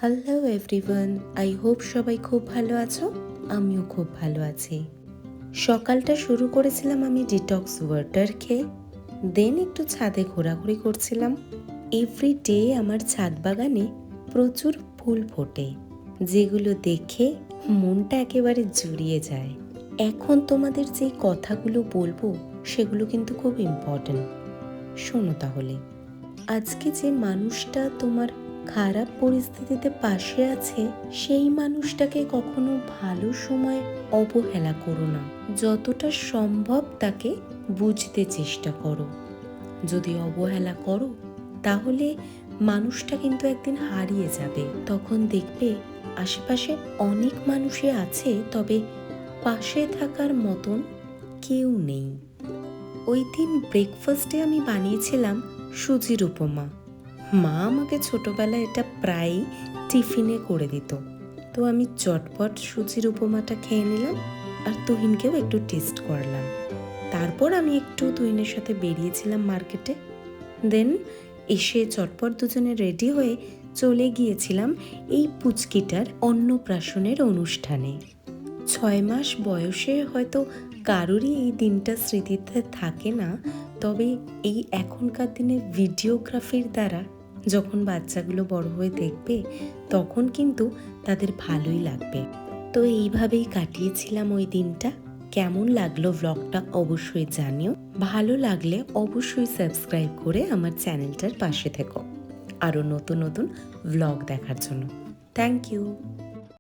Hello everyone, I hope সবাই খুব ভালো আছো। আমিও খুব ভালো আছি। সকালটা শুরু করেছিলাম আমি ডিটক্স ওয়াটার খেয়ে, দেন একটু ছাদে ঘোরাঘুরি করছিলাম। এভরি ডে আমার ছাদ বাগানে প্রচুর ফুল ফোটে, যেগুলো দেখে মনটা একেবারে জুড়িয়ে যায়। এখন তোমাদের যে কথাগুলো বলবো সেগুলো কিন্তু খুব ইম্পর্ট্যান্ট। শোনো তাহলে। আজকে যে মানুষটা তোমার খারাপ পরিস্থিতিতে পাশে আছে, সেই মানুষটাকে কখনো ভালো সময় অবহেলা করো না। যতটা সম্ভব তাকে বুঝতে চেষ্টা করো। যদি অবহেলা করো তাহলে মানুষটা কিন্তু একদিন হারিয়ে যাবে। তখন দেখবে আশেপাশে অনেক মানুষই আছে, তবে পাশে থাকার মতন কেউ নেই। ওই দিন ব্রেকফাস্টে আমি বানিয়েছিলাম সুজির উপমা। মা আমাকে ছোটবেলায় এটা প্রায়ই টিফিনে করে দিত। তো আমি চটপট সুজির উপমাটা খেয়ে নিলাম, আর তুহিনকেও একটু টেস্ট করলাম। তারপর আমি একটু তুহিনের সাথে বেরিয়েছিলাম মার্কেটে। দেন এসে চটপট দুজনে রেডি হয়ে চলে গিয়েছিলাম এই পুচকিটার অন্নপ্রাশনের অনুষ্ঠানে। 6 মাস বয়সে হয়তো কারোরই এই দিনটা স্মৃতিতে থাকে না, তবে এই এখনকার দিনে ভিডিওগ্রাফির দ্বারা যখন বাচ্চাগুলো বড় হয়ে দেখবে তখন কিন্তু তাদের ভালোই লাগবে। তো এইভাবেই কাটিয়েছিলাম ওই দিনটা। কেমন লাগলো ব্লগটা অবশ্যই জানিও। ভালো লাগলে অবশ্যই সাবস্ক্রাইব করে আমার চ্যানেলটার পাশে থেকো আরও নতুন নতুন ব্লগ দেখার জন্য। Thank you.